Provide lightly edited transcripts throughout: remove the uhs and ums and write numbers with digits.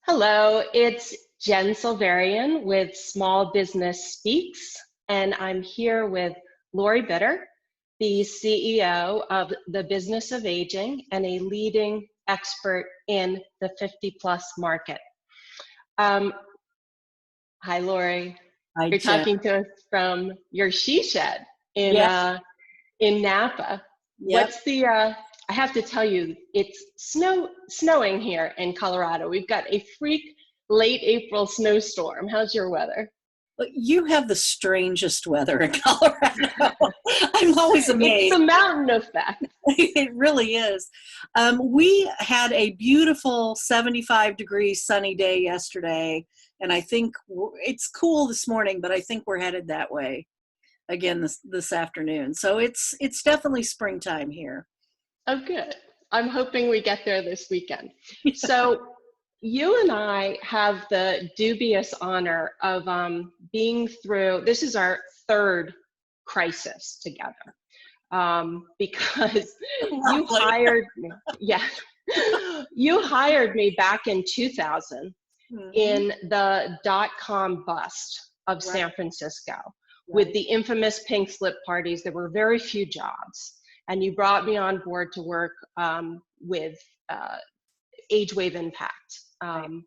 Hello, it's Jen Silverian with Small Business Speaks, and I'm here with Lori Bitter, the CEO of the Business of Aging and a leading expert in the 50 plus market. Hi, Lori. Hi, You're Jen. talking to us from your she shed in Yep. in Napa. Yep. I have to tell you, it's snowing here in Colorado. We've got a freak late April snowstorm. How's your weather? You have the strangest weather in Colorado. I'm always It's amazed. the mountain effect. It really is. We had a beautiful 75-degree sunny day yesterday, and I think it's cool this morning, but I think we're headed that way again this afternoon. So it's definitely springtime here. Oh, good. I'm hoping we get there this weekend. So you and I have the dubious honor of being through, this is our third crisis together, because you Lovely. hired me, yeah, you hired me back in 2000 in the dot-com bust of San Francisco with the infamous pink slip parties. There were very few jobs. And you brought me on board to work with Age Wave Impact,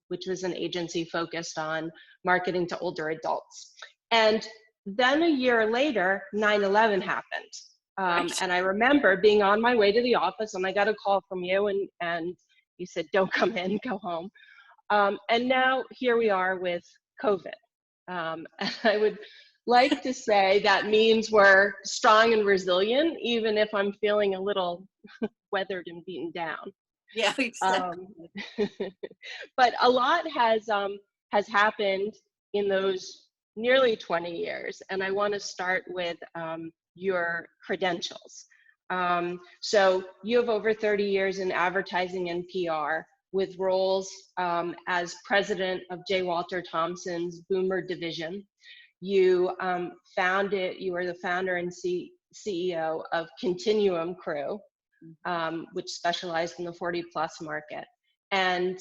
which was an agency focused on marketing to older adults. And then a year later, 9/11 happened. And I remember being on my way to the office and I got a call from you and you said, don't come in, go home. And now here we are with COVID. And I would like to say that means we're strong and resilient, even if I'm feeling a little weathered and beaten down. Yeah, exactly. But a lot has happened in those nearly 20 years, and I want to start with your credentials. So you have over 30 years in advertising and PR, with roles as president of J. Walter Thompson's Boomer division. You are the founder and CEO of Continuum Crew, which specialized in the 40 plus market. And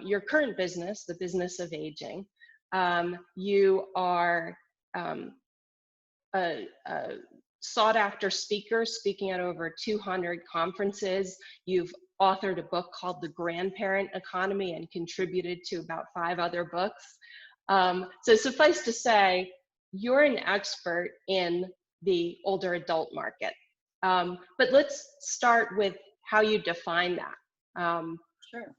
your current business, the Business of Aging, you are a sought after speaker, speaking at over 200 conferences. You've authored a book called The Grandparent Economy and contributed to about 5 other books. So suffice to say, you're an expert in the older adult market. But let's start with how you define that. Sure.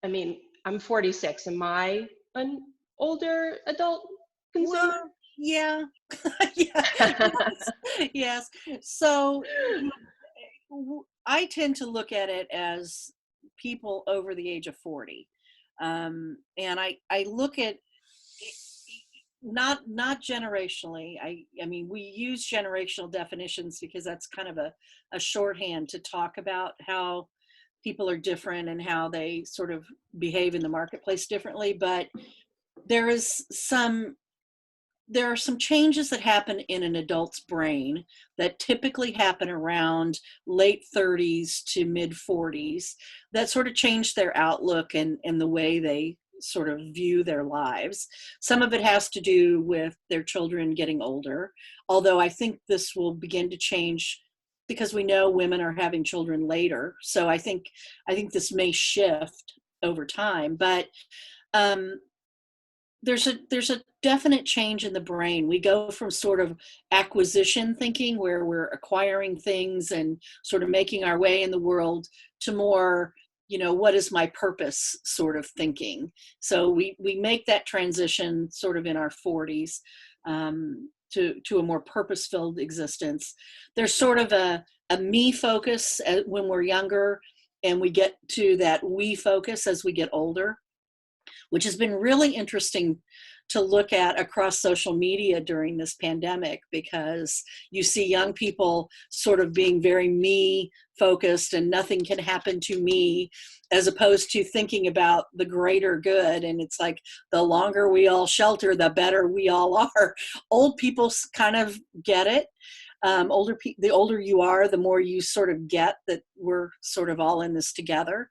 I mean, I'm 46. Am I an older adult consumer? Well, yeah. Yes. Yes. So I tend to look at it as people over the age of 40. And I look at not generationally. I mean, we use generational definitions because that's kind of a shorthand to talk about how people are different and how they sort of behave in the marketplace differently. But there are some changes that happen in an adult's brain that typically happen around late 30s to mid 40s that sort of change their outlook and the way they sort of view their lives. Some of it has to do with their children getting older, although I think this will begin to change because we know women are having children later. So I think this may shift over time, but there's a definite change in the brain. We go from sort of acquisition thinking, where we're acquiring things and sort of making our way in the world, to more, what is my purpose sort of thinking. So we make that transition sort of in our 40s to a more purpose-filled existence. There's sort of a me focus when we're younger, and we get to that we focus as we get older, which has been really interesting to look at across social media during this pandemic, because you see young people sort of being very me focused and nothing can happen to me, as opposed to thinking about the greater good. And it's like, the longer we all shelter, the better we all are. Old people kind of get it. The older you are, the more you sort of get that we're sort of all in this together.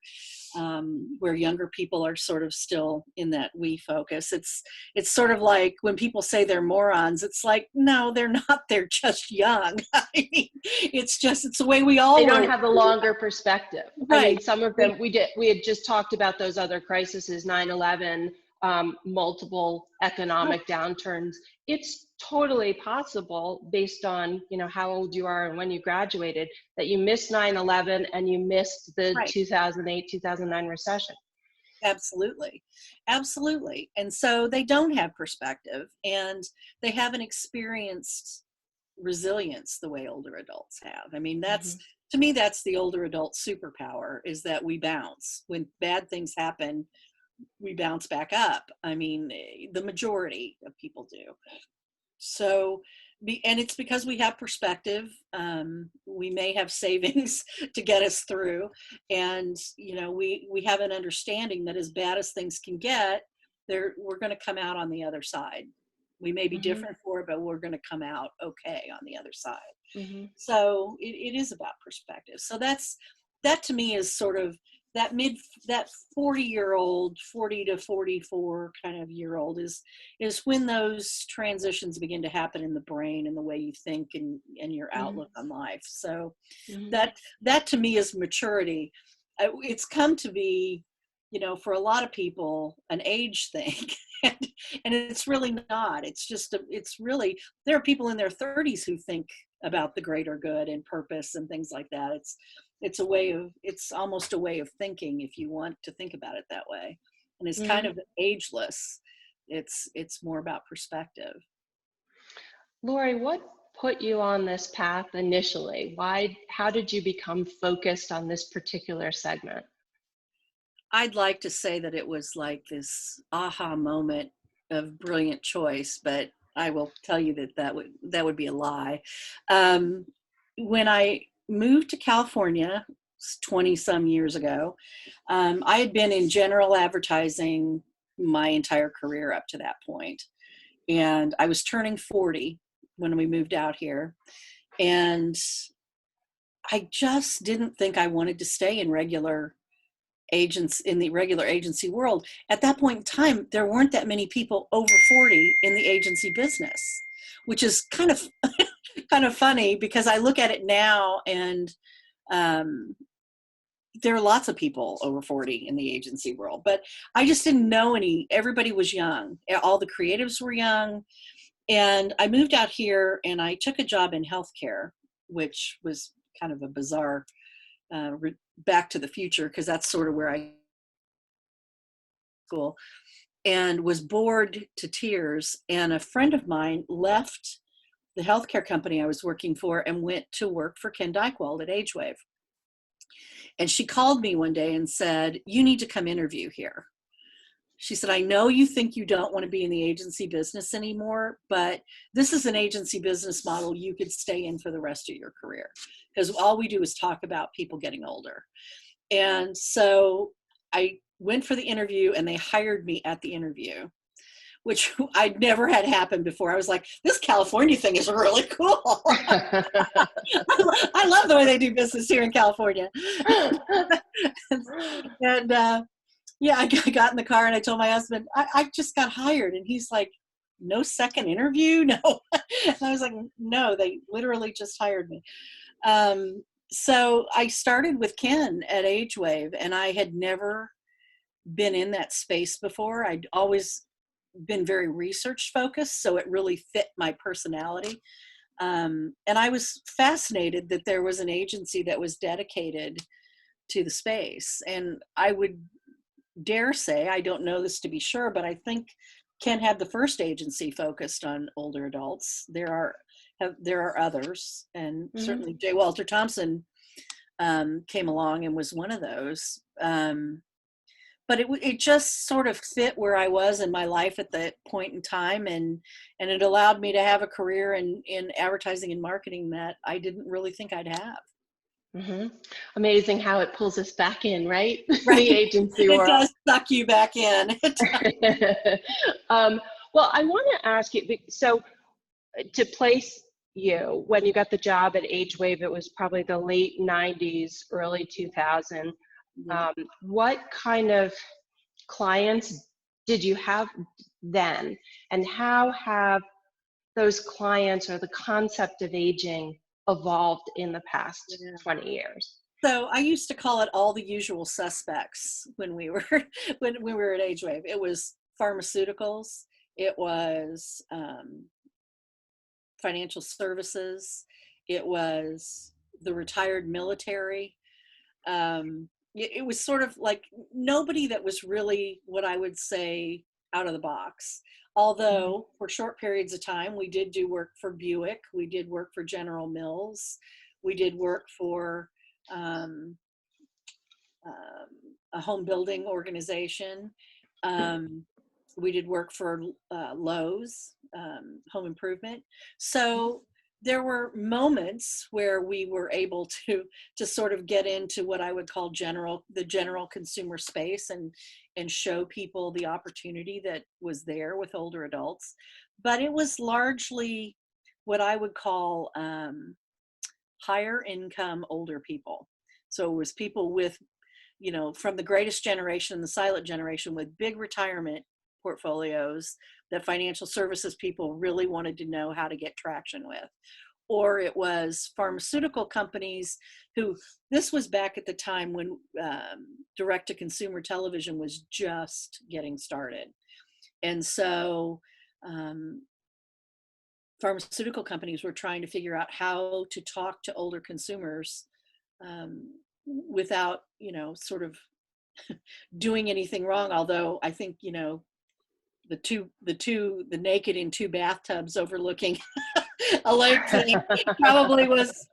where younger people are sort of still in that we focus. It's sort of like when people say they're morons, it's like, no, they're not, they're just young. I mean, it's the way we all They don't were. have a longer perspective. I Right. mean, some of them, we had just talked about those other crises, 9/11, multiple economic downturns. It's totally possible, based on, you know, how old you are and when you graduated, that you missed 9/11 and you missed the Right. 2008, 2009 recession. Absolutely. Absolutely. And so they don't have perspective, and they haven't experienced resilience the way older adults have. I mean, that's, to me, that's the older adult superpower, is that we bounce. When bad things happen, we bounce back up. I mean, the majority of people do. So, and it's because we have perspective. We may have savings to get us through, and you know, we have an understanding that as bad as things can get, we're going to come out on the other side. We may be different for it, but we're going to come out okay on the other side. So it is about perspective. So that to me is sort of that 40-year-old, 40 to 44 kind of year old is when those transitions begin to happen in the brain and the way you think and your outlook on life. So that to me is maturity. It's come to be, you know, for a lot of people, an age thing. And it's really not. It's just, it's really, there are people in their 30s who think about the greater good and purpose and things like that. It's almost a way of thinking, if you want to think about it that way. And it's kind of ageless. It's more about perspective. Lori, what put you on this path initially? How did you become focused on this particular segment? I'd like to say that it was like this aha moment of brilliant choice, but I will tell you that would be a lie. When I moved to California 20 some years ago, I had been in general advertising my entire career up to that point. And I was turning 40 when we moved out here. And I just didn't think I wanted to stay in the regular agency world. At that point in time, there weren't that many people over 40 in the agency business, which is kind of funny, because I look at it now, and there are lots of people over 40 in the agency world, but I just didn't know any. Everybody was young. All the creatives were young. And I moved out here and I took a job in healthcare, which was kind of a bizarre back to the future, because that's sort of where I school, and was bored to tears. And a friend of mine left the healthcare company I was working for and went to work for Ken Dykewald at AgeWave. And she called me one day and said, "You need to come interview here." She said, "I know you think you don't want to be in the agency business anymore, but this is an agency business model you could stay in for the rest of your career, because all we do is talk about people getting older." And so I went for the interview, and they hired me at the interview, which I'd never had happen before. I was like, this California thing is really cool. I love the way they do business here in California. And yeah, I got in the car and I told my husband, I just got hired. And he's like, "No second interview?" No. And I was like, "No, they literally just hired me." So I started with Ken at AgeWave, and I had never been in that space before. I'd always been very research focused, so it really fit my personality. And I was fascinated that there was an agency that was dedicated to the space. And I would dare say, I don't know this to be sure, but I think Ken had the first agency focused on older adults. There are others, and certainly J. Walter Thompson came along and was one of those. But it just sort of fit where I was in my life at that point in time, and it allowed me to have a career in advertising and marketing that I didn't really think I'd have. Amazing how it pulls us back in, right? Right. The agency world. It does suck you back in. Well, I want to ask you, so to place you, when you got the job at AgeWave, it was probably the late 90s, early 2000. Yeah. What kind of clients did you have then, and how have those clients or the concept of aging evolved in the past Yeah. 20 years? So I used to call it all the usual suspects when we were when we were at AgeWave. It was pharmaceuticals, it was financial services, it was the retired military. It was sort of like nobody that was really what I would say out of the box. Although for short periods of time, we did do work for Buick, we did work for General Mills, we did work for um, a home building organization. We did work for Lowe's, home improvement. So there were moments where we were able to sort of get into what I would call the general consumer space and show people the opportunity that was there with older adults. But it was largely what I would call higher income older people. So it was people with, from the greatest generation, the silent generation, with big retirement portfolios that financial services people really wanted to know how to get traction with. Or it was pharmaceutical companies who, this was back at the time when direct-to-consumer television was just getting started. And so pharmaceutical companies were trying to figure out how to talk to older consumers without, sort of doing anything wrong. Although I think, the naked in two bathtubs overlooking a lake scene probably was,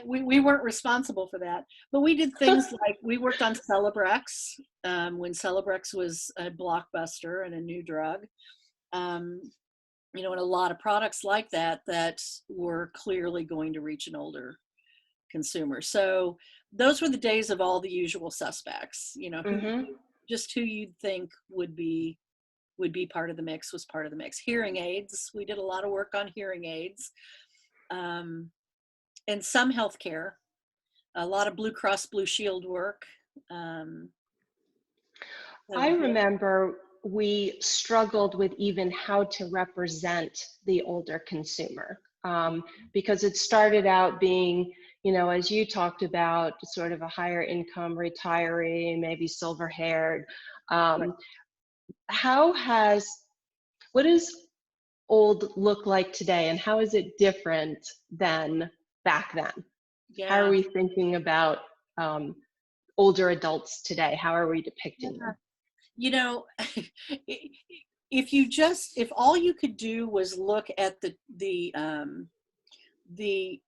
we weren't responsible for that. But we did things like we worked on Celebrex when Celebrex was a blockbuster and a new drug. And a lot of products like that were clearly going to reach an older consumer. So those were the days of all the usual suspects, just who you'd think would be part of the mix was part of the mix. Hearing aids, we did a lot of work on hearing aids, and some healthcare, a lot of Blue Cross Blue Shield work. I remember we struggled with even how to represent the older consumer, because it started out being, as you talked about, sort of a higher income retiree, maybe silver haired. What does old look like today, and how is it different than back then? Yeah. How are we thinking about older adults today? How are we depicting them? If all you could do was look at the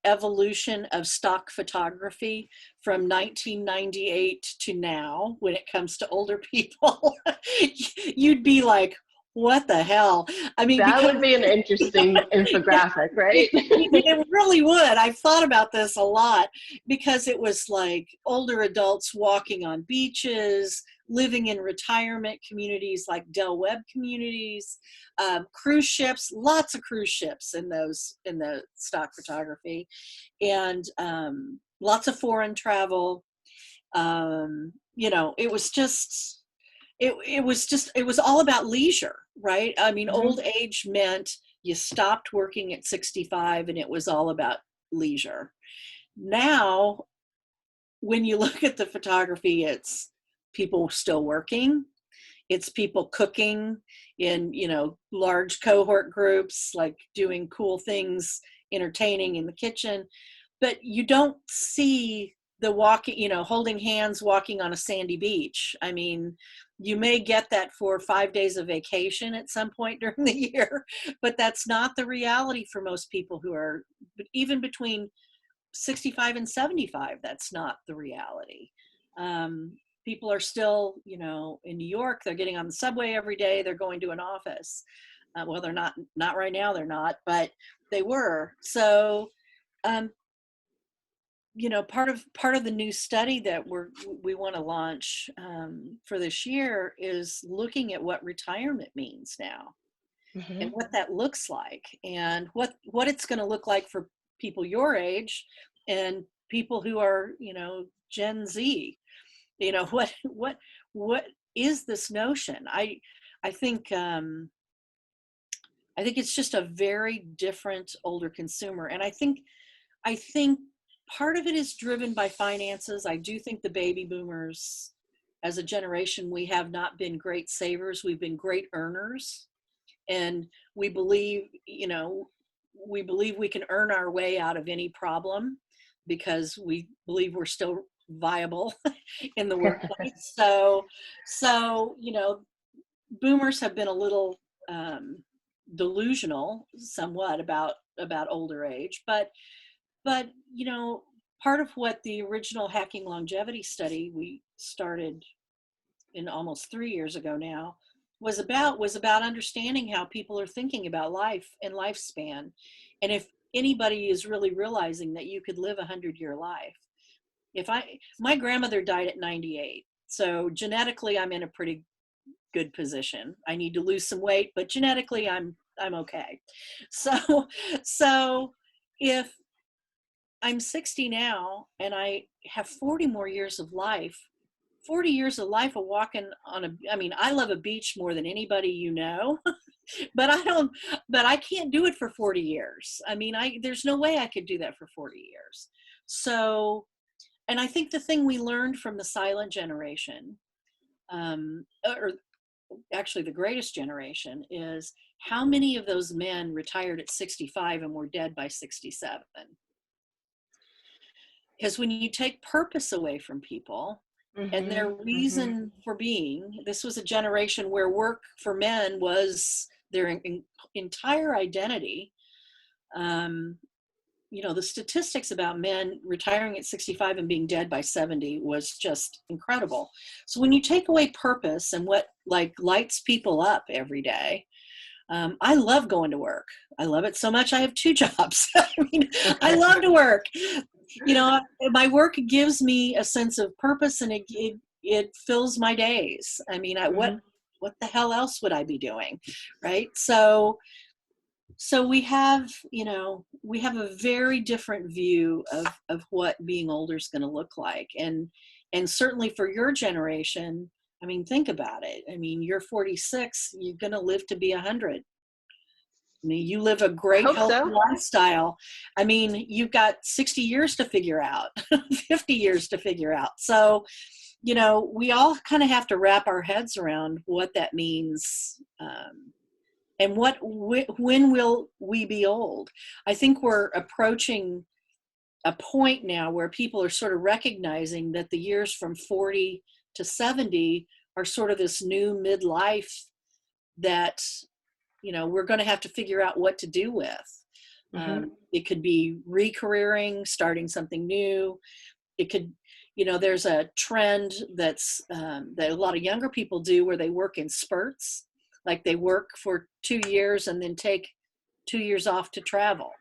evolution of stock photography from 1998 to now, when it comes to older people, you'd be like, what the hell? I mean, that would be an interesting infographic, right? It really would. I've thought about this a lot, because it was like older adults walking on beaches, living in retirement communities like Del Webb communities, cruise ships, lots of cruise ships in the stock photography, and lots of foreign travel. It was all about leisure, right? I mean, old age meant you stopped working at 65 and it was all about leisure. Now, when you look at the photography, it's people still working, it's people cooking in, large cohort groups, like doing cool things, entertaining in the kitchen, but you don't see the walking, holding hands, walking on a sandy beach. I mean, you may get that for 5 days of vacation at some point during the year, but that's not the reality for most people who are even between 65 and 75. That's not the reality. People are still, in New York, they're getting on the subway every day, they're going to an office. Well, they're not right now, they're not, but they were. So, part of the new study that we want to launch for this year is looking at what retirement means now, and what that looks like, and what it's going to look like for people your age and people who are, Gen Z. You know, what is this notion? I think I think it's just a very different older consumer. And I think part of it is driven by finances. I do think the baby boomers as a generation, we have not been great savers. We've been great earners. And we believe, you know, we believe we can earn our way out of any problem because we believe we're still viable in the workplace. So, you know, boomers have been a little delusional somewhat about older age, but you know, part of what the original Hacking Longevity study we started in almost 3 years ago now was about understanding how people are thinking about life and lifespan, and if anybody is really realizing that you could live 100-year life. My grandmother died at 98, so genetically I'm in a pretty good position. I need to lose some weight, but genetically I'm okay. So if I'm 60 now and I have 40 more years of life, 40 years of life of walking on I mean, I love a beach more than anybody, you know, but I can't do it for 40 years. I mean, there's no way I could do that for 40 years. So, and I think the thing we learned from the silent generation, or actually the greatest generation, is how many of those men retired at 65 and were dead by 67. Because when you take purpose away from people and their reason for being, this was a generation where work for men was their entire identity. You know, the statistics about men retiring at 65 and being dead by 70 was just incredible. So when you take away purpose and what like lights people up every day, I love going to work. I love it so much I have 2 jobs. I mean, I love to work. You know, my work gives me a sense of purpose, and it fills my days. I mean, what the hell else would I be doing, right? So we have, you know, we have a very different view of what being older is going to look like. And certainly for your generation, I mean, think about it. I mean, you're 46, you're going to live to be 100. I mean, you live a great healthy lifestyle. I mean, you've got 60 years to figure out, 50 years to figure out. So, you know, we all kind of have to wrap our heads around what that means. And when will we be old? I think we're approaching a point now where people are sort of recognizing that the years from 40 to 70 are sort of this new midlife that, you know, we're going to have to figure out what to do with. It could be re-careering, starting something new. It could, you know, there's a trend that's that a lot of younger people do where they work in spurts. Like they work for 2 years and then take 2 years off to travel.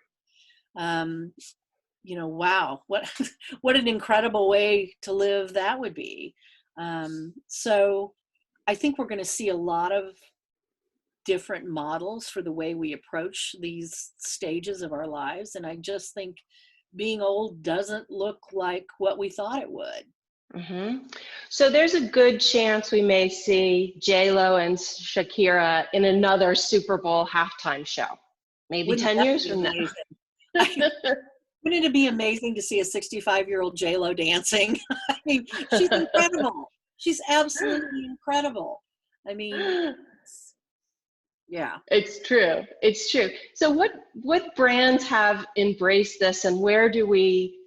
You know, wow, what an incredible way to live that would be. So I think we're going to see a lot of different models for the way we approach these stages of our lives. And I just think being old doesn't look like what we thought it would. So there's a good chance we may see J-Lo and Shakira in another Super Bowl halftime show. Maybe 10 years from now. Wouldn't it be amazing to see a 65-year-old J-Lo dancing? I mean, she's incredible. She's absolutely incredible. I mean, yeah. It's true. It's true. So what brands have embraced this, and where do we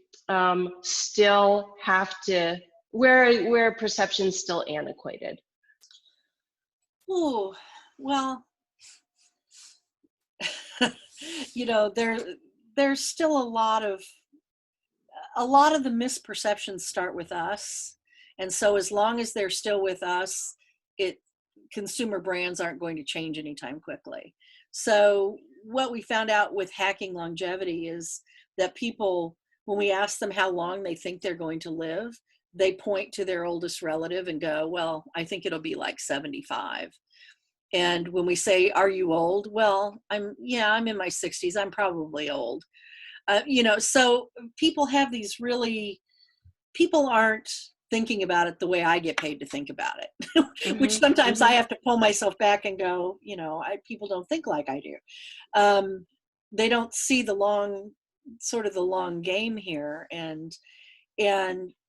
still have to, where perception's still antiquated? Oh, well, you know, there's still a lot of the misperceptions start with us. And so as long as they're still with us, consumer brands aren't going to change anytime quickly. So what we found out with Hacking Longevity is that people, when we ask them how long they think they're going to live, they point to their oldest relative and go, well, I think it'll be like 75. And when we say, are you old? Well, I'm in my 60s. I'm probably old. You know, so people have these people aren't thinking about it the way I get paid to think about it, which Mhm. sometimes I Mhm. have to pull myself back and go, people don't think like I do. They don't see the long game here. And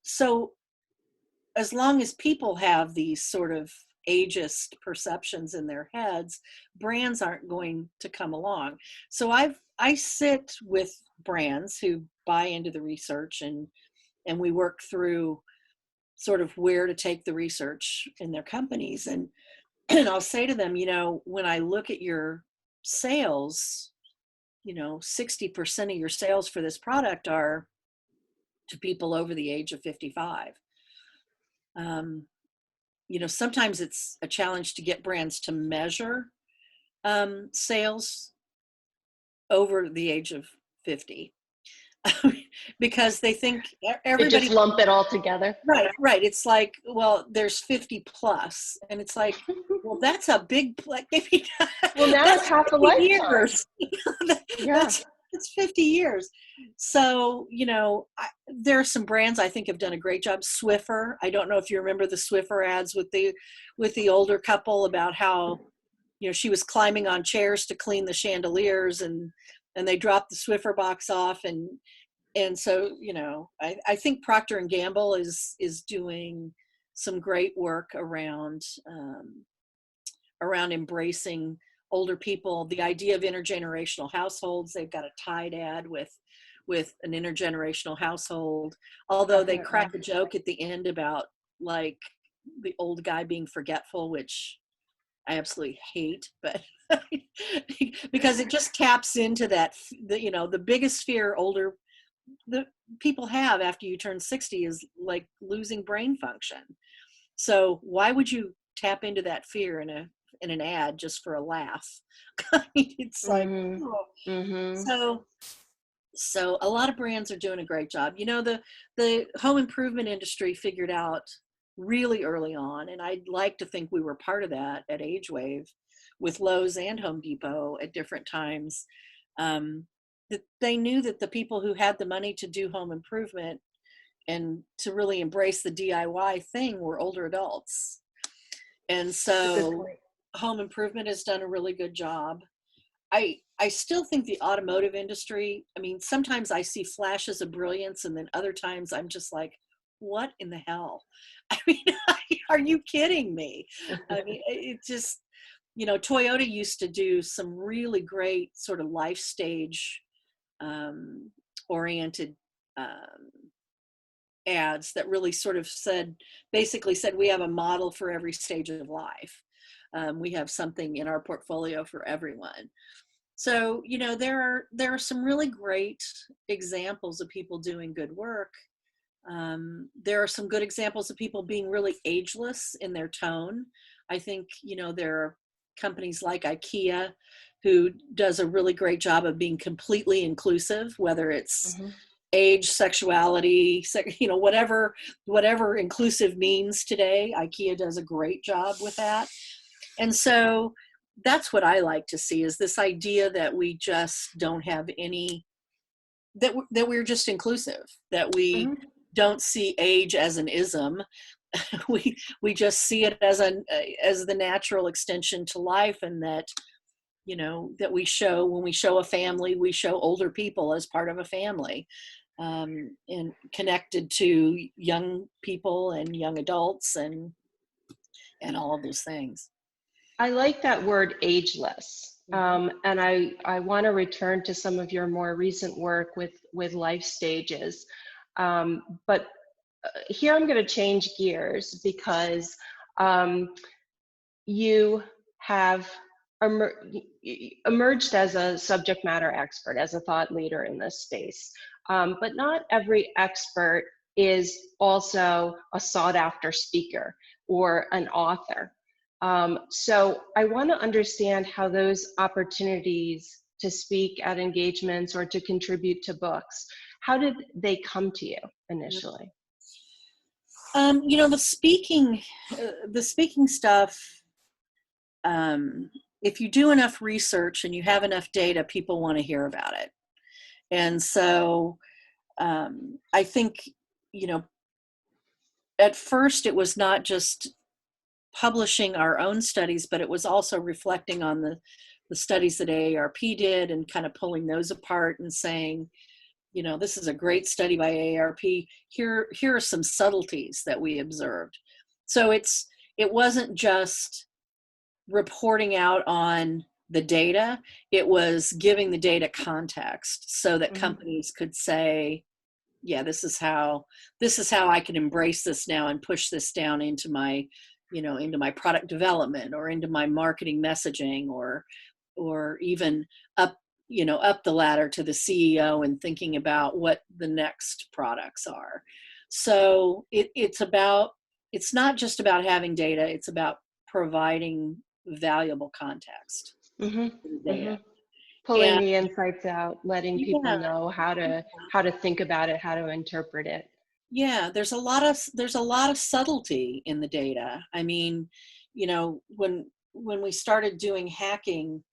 so as long as people have these sort of ageist perceptions in their heads, brands aren't going to come along. So I sit with brands who buy into the research, and we work through sort of where to take the research in their companies. And and I'll say to them, when I look at your sales, 60% of your sales for this product are to people over the age of 55. Sometimes it's a challenge to get brands to measure sales over the age of 50 because they think They just everybody. lump it all together. Right. It's like, well, there's 50 plus, and it's like, well, that's a big, like, maybe Well, now that's it's half a 50 lifetime. years. Yeah. That's 50 years. So, there are some brands I think have done a great job. Swiffer. I don't know if you remember the Swiffer ads with the older couple about how, she was climbing on chairs to clean the chandeliers, and they dropped the Swiffer box off, and so, I think Procter and Gamble is doing some great work around embracing older people. The idea of intergenerational households. They've got a Tide ad with an intergenerational household. Although they Definitely. crack a joke at the end about like the old guy being forgetful, which I absolutely hate, but because it just taps into that, the biggest fear the people have after you turn 60 is like losing brain function. So why would you tap into that fear in an ad just for a laugh? It's like, Mhm. oh. Mhm. So a lot of brands are doing a great job. The home improvement industry figured out really early on, and I'd like to think we were part of that at AgeWave with Lowe's and Home Depot at different times. That they knew that the people who had the money to do home improvement and to really embrace the DIY thing were older adults. And That's a good so point. home improvement has done a really good job. I still think the automotive industry, I mean, sometimes I see flashes of brilliance, and then other times I'm just like, what in the hell? I mean, are you kidding me? I mean, it just, Toyota used to do some really great sort of life stage oriented ads that really sort of basically said, we have a model for every stage of life. We have something in our portfolio for everyone. So, there are some really great examples of people doing good work. There are some good examples of people being really ageless in their tone. I think, there are companies like IKEA who does a really great job of being completely inclusive, whether it's Mhm. age, sexuality, whatever inclusive means today. IKEA does a great job with that. And so that's what I like to see, is this idea that we just don't have any, that we're just inclusive, that we Mhm. don't see age as an ism. we just see it as the natural extension to life, and that, that when we show a family, we show older people as part of a family, and connected to young people and young adults and all of those things. I like that word ageless. And I want to return to some of your more recent work with life stages. But here I'm going to change gears because you have emerged as a subject matter expert, as a thought leader in this space. But not every expert is also a sought after speaker or an author. So I want to understand how those opportunities to speak at engagements or to contribute to books, how did they come to you initially? The speaking stuff, if you do enough research and you have enough data, people want to hear about it. And so I think, at first it was not just publishing our own studies, but it was also reflecting on the studies that AARP did and kind of pulling those apart and saying, you know, this is a great study by AARP. Here are some subtleties that we observed. So it wasn't just reporting out on the data, it was giving the data context so that companies could say, yeah, this is how I can embrace this now and push this down into my, you know, into my product development or into my marketing messaging, or even up the ladder to the CEO and thinking about what the next products are. So it's not just about having data, it's about providing valuable context to the data. Pulling And the insights out, letting people know how to think about it, how to interpret it. Yeah, there's a lot of subtlety in the data. I mean, you know, when we started doing hacking,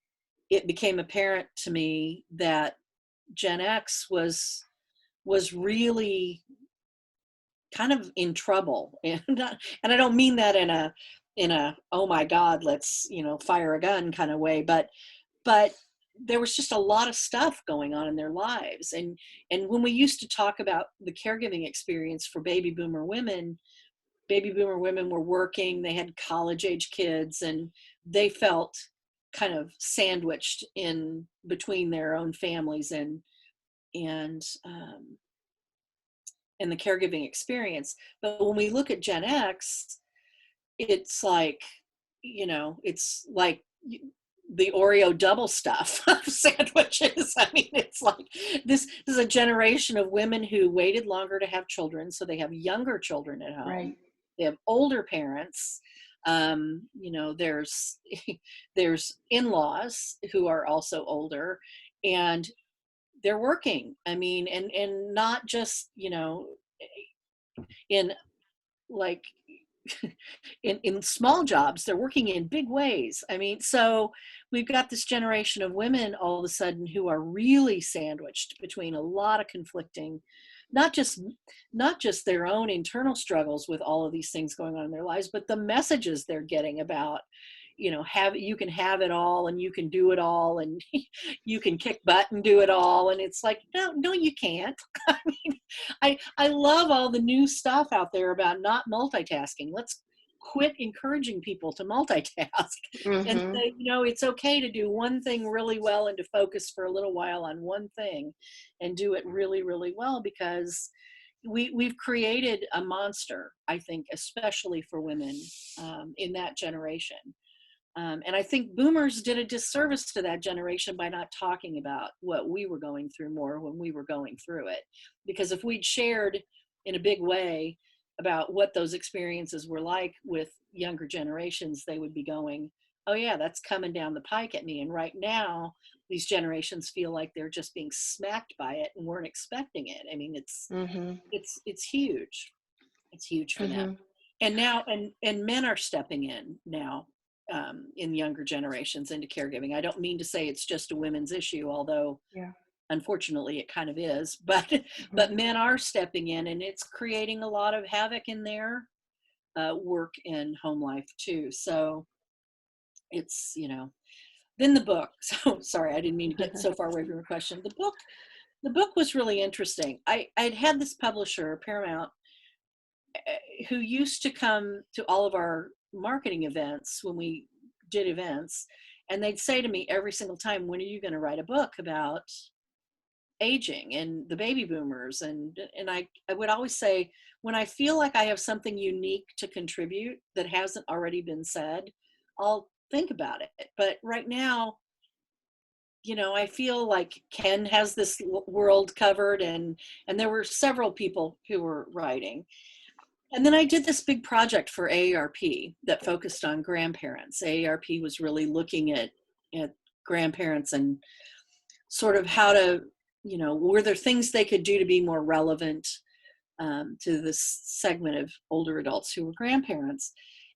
it became apparent to me that Gen X was really kind of in trouble, and I don't mean that in a oh my God, let's, you know, fire a gun kind of way, but there was just a lot of stuff going on in their lives. And when we used to talk about the caregiving experience for baby boomer women were working, they had college age kids, and they felt kind of sandwiched in between their own families and the caregiving experience. But when we look at Gen X, it's like, you know, it's like the Oreo double stuff sandwiches. I mean, it's like this is a generation of women who waited longer to have children, so they have younger children at home. Right. They have older parents. You know, there's in-laws who are also older, and they're working. I mean, and not just, you know, in like in small jobs, they're working in big ways. I mean, so we've got this generation of women all of a sudden who are really sandwiched between a lot of conflicting, not just their own internal struggles with all of these things going on in their lives, but the messages they're getting about, you know, you can have it all and you can do it all and you can kick butt and do it all. And it's like, no, you can't. I mean, I love all the new stuff out there about not multitasking. Let's quit encouraging people to multitask and say, you know, it's okay to do one thing really well and to focus for a little while on one thing and do it really, really well, because we've created a monster, I think, especially for women in that generation. And I think boomers did a disservice to that generation by not talking about what we were going through more when we were going through it. Because if we'd shared in a big way about what those experiences were like with younger generations, they would be going, oh yeah, that's coming down the pike at me. And right now, these generations feel like they're just being smacked by it and weren't expecting it. I mean, it's huge. It's huge for them. And now, and men are stepping in now. In younger generations into caregiving. I don't mean to say it's just a women's issue, although unfortunately it kind of is, but men are stepping in, and it's creating a lot of havoc in their work and home life too. So it's, you know, then the book. So sorry, I didn't mean to get so far away from your question. The book was really interesting. I'd had this publisher, Paramount, who used to come to all of our marketing events when we did events, and they'd say to me every single time, when are you going to write a book about aging and the baby boomers? And I would always say, when I feel like I have something unique to contribute that hasn't already been said, I'll think about it. But right now, you know, I feel like Ken has this world covered, and there were several people who were writing. And then I did this big project for AARP that focused on grandparents. AARP was really looking at grandparents and sort of how to, you know, were there things they could do to be more relevant to this segment of older adults who were grandparents.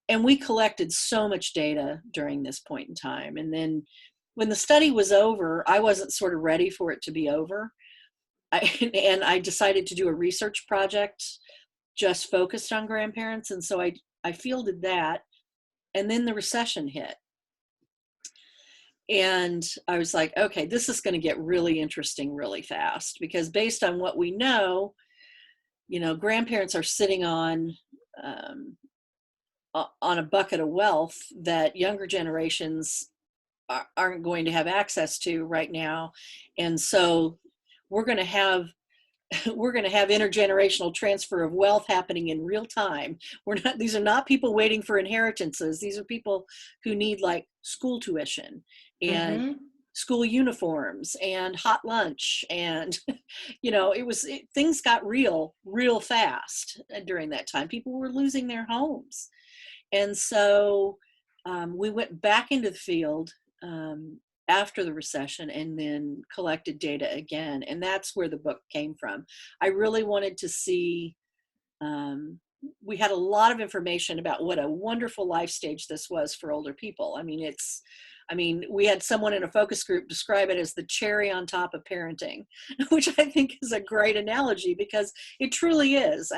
And we collected so much data during this point in time. And then when the study was over, I wasn't sort of ready for it to be over. And I decided to do a research project just focused on grandparents. And so I fielded that. And then the recession hit. And I was like, okay, this is going to get really interesting really fast, because based on what we know, grandparents are sitting on a bucket of wealth that younger generations aren't going to have access to right now. And so we're going to have intergenerational transfer of wealth happening in real time. These are not people waiting for inheritances. These are people who need like school tuition and school uniforms and hot lunch. And, things got real fast during that time. People were losing their homes. And so we went back into the field after the recession and then collected data again. And that's where the book came from. I really wanted to see, we had a lot of information about what a wonderful life stage this was for older people. We had someone in a focus group describe it as the cherry on top of parenting, which I think is a great analogy, because it truly is.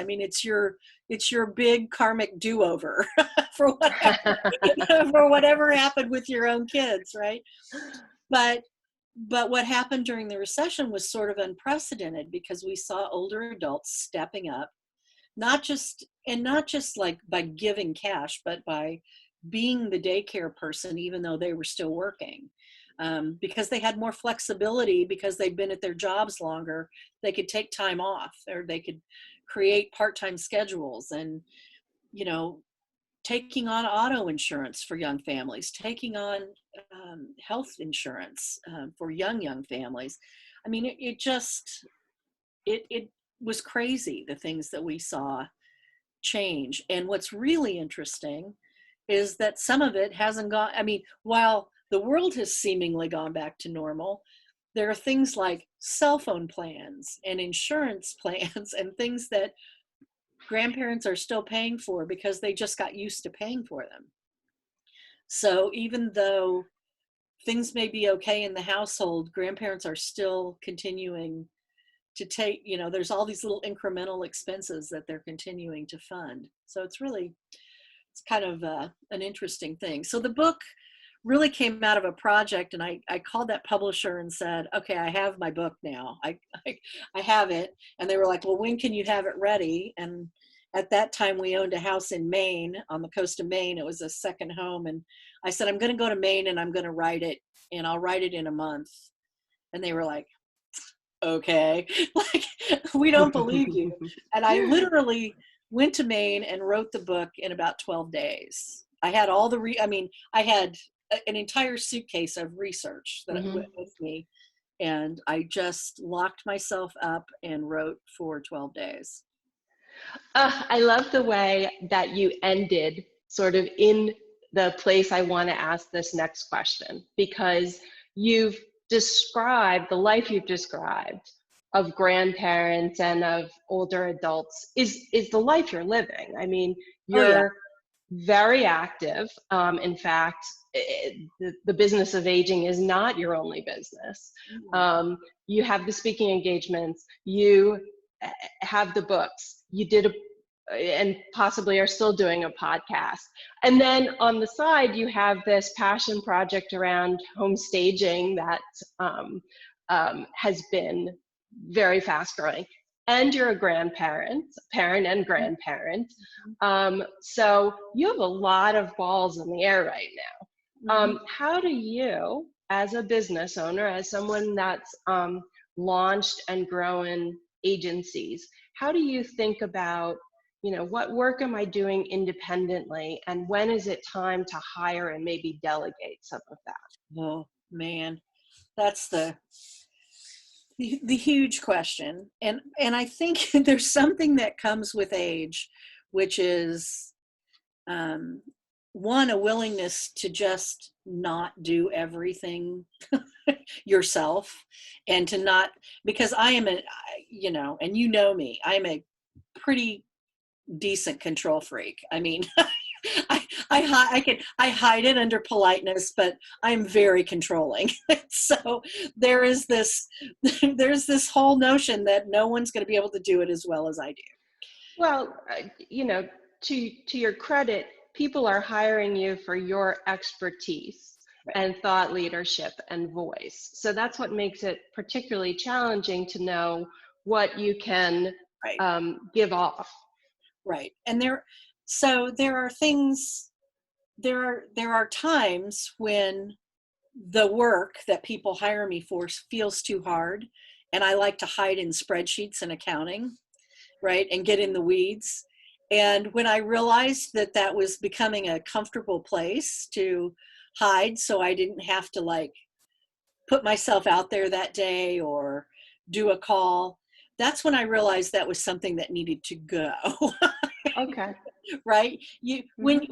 It's your big karmic do-over for whatever happened with your own kids, right? But what happened during the recession was sort of unprecedented, because we saw older adults stepping up, not just like by giving cash, but by being the daycare person, even though they were still working, because they had more flexibility, because they'd been at their jobs longer. They could take time off, or they could create part-time schedules, and, taking on auto insurance for young families, taking on health insurance for young families. It was crazy, the things that we saw change. And what's really interesting is that some of it hasn't gone, while the world has seemingly gone back to normal, there are things like cell phone plans and insurance plans and things that grandparents are still paying for because they just got used to paying for them. So even though things may be okay in the household, grandparents are still continuing to take, there's all these little incremental expenses that they're continuing to fund. So it's kind of an interesting thing. So the book really came out of a project, and I called that publisher and said, okay, I have my book now. I have it. And they were like, well, when can you have it ready? And at that time, we owned a house in Maine, on the coast of Maine. It was a second home. And I said, I'm going to go to Maine and I'm going to write it, and I'll write it in a month. And they were like, okay, like, we don't believe you. And I literally went to Maine and wrote the book in about 12 days. I had all I had an entire suitcase of research that went with me, and I just locked myself up and wrote for 12 days. I love the way that you ended sort of in the place I want to ask this next question, because you've described the life you've described of grandparents and of older adults is the life you're living. You're very active. In fact, the business of aging is not your only business. You have the speaking engagements, you have the books, you did and possibly are still doing a podcast. And then on the side, you have this passion project around home staging that has been very fast growing. And you're a grandparent, parent and grandparent. So you have a lot of balls in the air right now. How do you, as a business owner, as someone that's launched and grown agencies, how do you think about, what work am I doing independently, and when is it time to hire and maybe delegate some of that? Oh man, that's the huge question. And I think there's something that comes with age, which is one, a willingness to just not do everything yourself, and to not, because I am and me, I'm a pretty decent control freak. I hide it under politeness, but I'm very controlling. So there's this whole notion that no one's going to be able to do it as well as I do. Well, to your credit, people are hiring you for your expertise Right. and thought leadership and voice. So that's what makes it particularly challenging to know what you can Right. give off. Right. And so there are things, there are times when the work that people hire me for feels too hard, and I like to hide in spreadsheets and accounting, right, and get in the weeds. And when I realized that that was becoming a comfortable place to hide, so I didn't have to like put myself out there that day or do a call, that's when I realized that was something that needed to go. Okay. Right? You Mhm.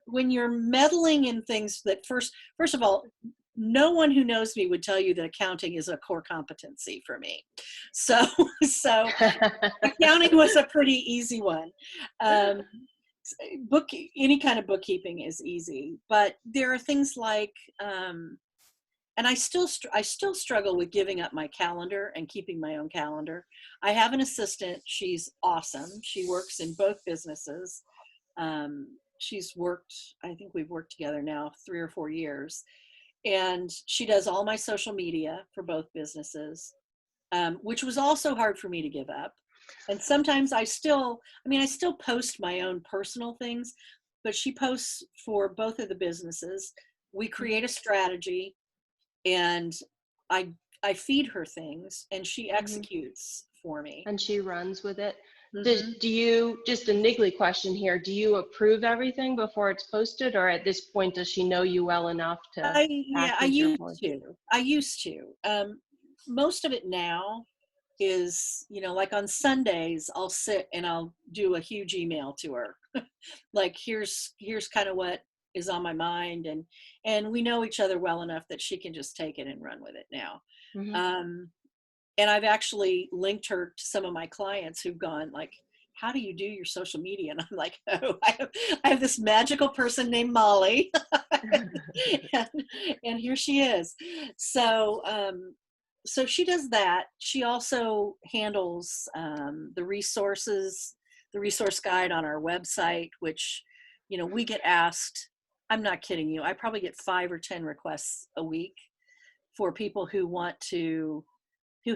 when you're meddling in things that first of all, no one who knows me would tell you that accounting is a core competency for me. So so accounting was a pretty easy one. Um, book Any kind of bookkeeping is easy, but there are things like and I still struggle with giving up my calendar and keeping my own calendar. I have an assistant. She's awesome. She works in both businesses. She's worked, I think we've worked together now 3 or 4 years, and she does all my social media for both businesses, which was also hard for me to give up. And sometimes I still post my own personal things, but she posts for both of the businesses. We create a strategy, and I I feed her things, and she Mhm. executes for me. And she runs with it. Hmm. Do you, just a niggly question here, do you approve everything before it's posted, or at this point does she know you well enough to Yeah, act as your voice? I used to. Most of it now is, like on Sundays, I'll sit and I'll do a huge email to her. Like, here's kind of what is on my mind, and we know each other well enough that she can just take it and run with it now. Mhm. Um, and I've actually linked her to some of my clients who've gone like, how do you do your social media? And I'm like, oh, I have this magical person named Molly. and, and here she is. So so she does that. She also handles the resource guide on our website, which, we get asked, I'm not kidding you, I probably get 5 or 10 requests a week for people who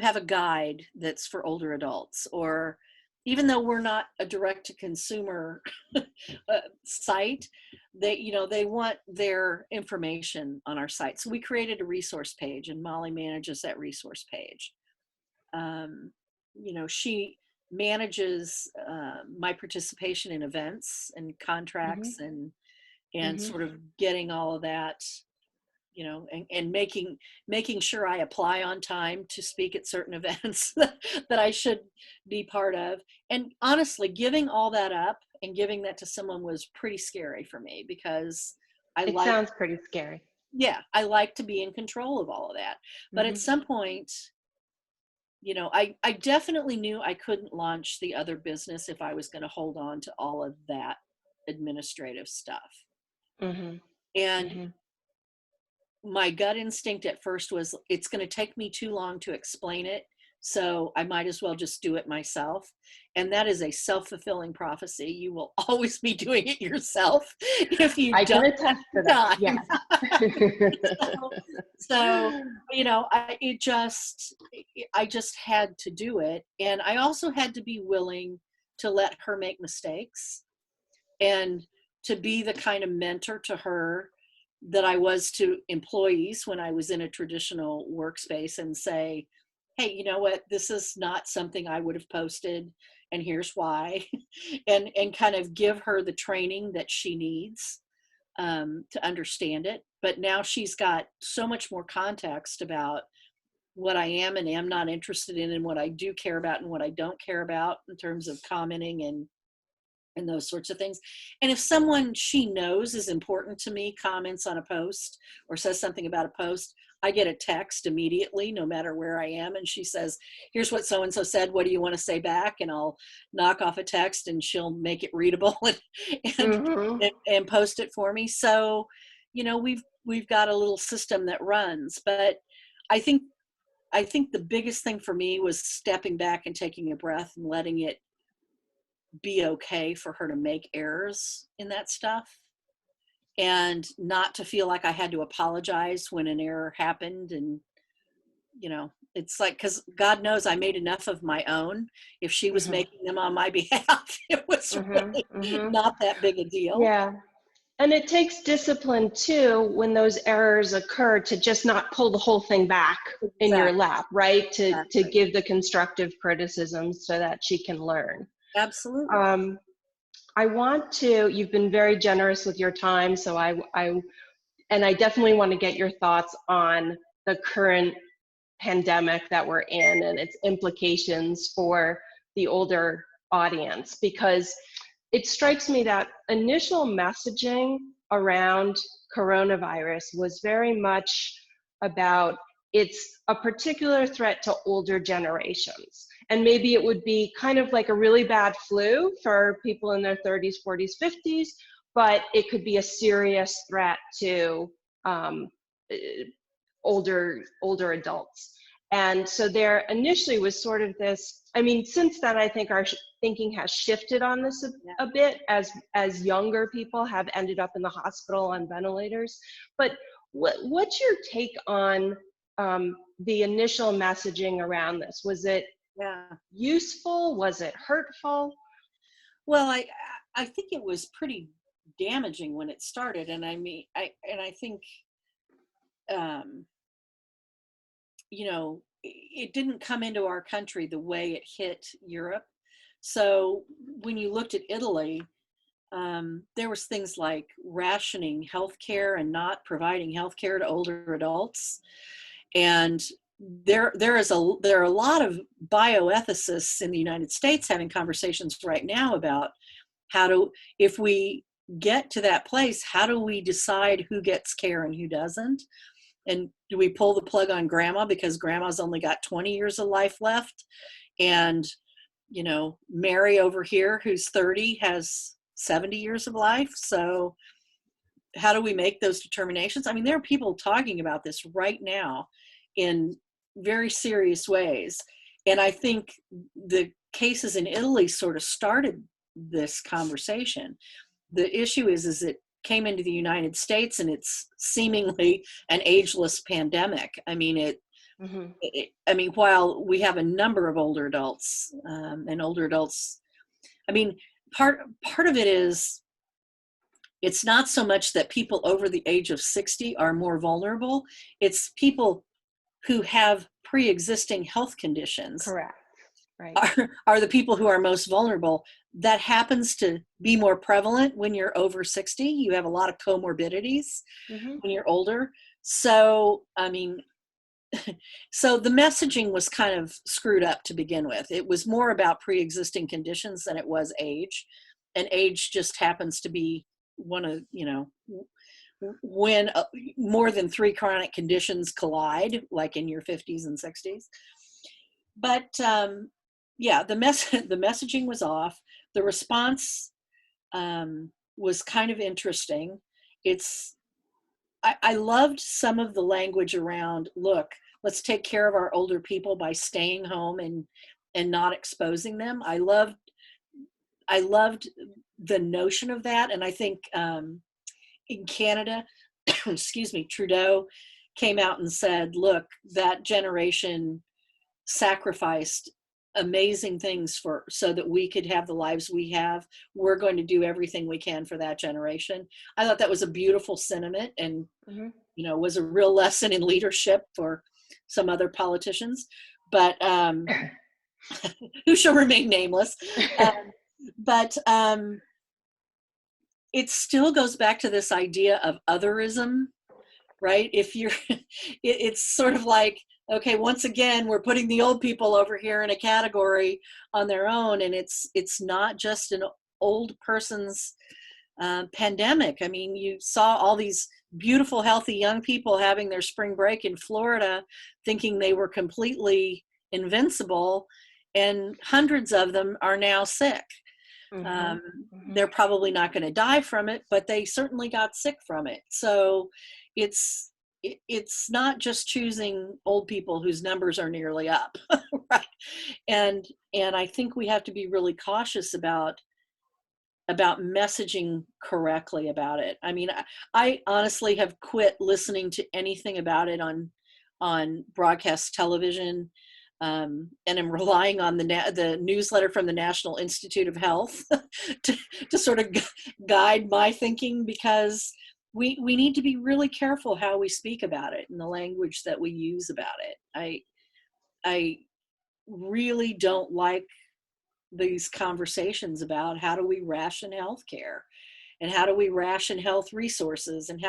have a guide that's for older adults, or even though we're not a direct to consumer site, they want their information on our site. So we created a resource page, and Molly manages that resource page. She manages my participation in events and Mhm. contracts, and Mhm. sort of getting all of that, and making sure I apply on time to speak at certain events that I should be part of. And honestly, giving all that up and giving that to someone was pretty scary for me, because I It like, sounds pretty scary. yeah, I like to be in control of all of that. But at Mhm. some point, I definitely knew I couldn't launch the other business if I was going to hold on to all of that administrative stuff. Mhm. And Mhm. my gut instinct at first was, it's going to take me too long to explain it, so I might as well just do it myself. And that is a self-fulfilling prophecy. You will always be doing it yourself if you I can don't attest to have that. time. Yes. so, so I just had to do it, and I also had to be willing to let her make mistakes, and to be the kind of mentor to her that I was to employees when I was in a traditional workspace, and say, hey, you know what, this is not something I would have posted, and here's why. And kind of give her the training that she needs to understand it. But now she's got so much more context about what I am and am not interested in, and what I do care about and what I don't care about in terms of commenting and those sorts of things. And if someone she knows is important to me comments on a post or says something about a post, I get a text immediately, no matter where I am. And she says, here's what so-and-so said. What do you want to say back? And I'll knock off a text, and she'll make it readable and, Mhm. and post it for me. So, we've got a little system that runs. But I think, the biggest thing for me was stepping back and taking a breath and letting it be okay for her to make errors in that stuff, and not to feel like I had to apologize when an error happened. And, it's like, because God knows I made enough of my own. If she was making them on my behalf, it was really not that big a deal. Yeah. And it takes discipline too, when those errors occur, to just not pull the whole thing back in your lap, right? To give the constructive criticism so that she can learn. Absolutely. You've been very generous with your time, so I definitely want to get your thoughts on the current pandemic that we're in and its implications for the older audience, because it strikes me that initial messaging around coronavirus was very much about it's a particular threat to older generations. And maybe it would be kind of like a really bad flu for people in their 30s, 40s, 50s, but it could be a serious threat to older adults. And so there initially was sort of this, I mean, since then, I think our thinking has shifted on this a bit as younger people have ended up in the hospital on ventilators. But what's your take on the initial messaging around this? Was it useful? Was it hurtful? Well, I think it was pretty damaging when it started. And I mean, I think, it didn't come into our country the way it hit Europe. So when you looked at Italy, there was things like rationing healthcare and not providing healthcare to older adults. And there are a lot of bioethicists in the United States having conversations right now about if we get to that place, how do we decide who gets care and who doesn't? And do we pull the plug on grandma because grandma's only got 20 years of life left? And, Mary over here, who's 30, has 70 years of life. So how do we make those determinations? I mean, there are people talking about this right now in very serious ways. And I think the cases in Italy sort of started this conversation. The issue is it came into the United States, and it's seemingly an ageless pandemic. I mean, while we have a number of older adults, I mean, part of it is, it's not so much that people over the age of 60 are more vulnerable. It's people who have pre-existing health conditions. Correct. Right. Are the people who are most vulnerable. That happens to be more prevalent when you're over 60. You have a lot of comorbidities when you're older. So, I mean, so the messaging was kind of screwed up to begin with. It was more about pre-existing conditions than it was age. And age just happens to be one of, when more than 3 chronic conditions collide, like in your 50s and 60s. But the messaging was off. The response was kind of interesting. I loved some of the language around, look, let's take care of our older people by staying home and not exposing them. I loved the notion of that. And I think in Canada, excuse me, Trudeau came out and said, look, that generation sacrificed amazing things so that we could have the lives we have. We're going to do everything we can for that generation. I thought that was a beautiful sentiment, and was a real lesson in leadership for some other politicians, but who shall remain nameless. But it still goes back to this idea of otherism, right? If you're, it's sort of like, okay, once again, we're putting the old people over here in a category on their own, and it's not just an old person's pandemic. I mean, you saw all these beautiful, healthy young people having their spring break in Florida, thinking they were completely invincible, and hundreds of them are now sick. They're probably not going to die from it, but they certainly got sick from it. So it's it's not just choosing old people whose numbers are nearly up, right? And I think we have to be really cautious about messaging correctly about it. I mean, I honestly have quit listening to anything about it on broadcast television, and I'm relying on the newsletter from the National Institute of Health to sort of guide my thinking, because we need to be really careful how we speak about it and the language that we use about it. I really don't like these conversations about how do we ration healthcare, and how do we ration health resources, and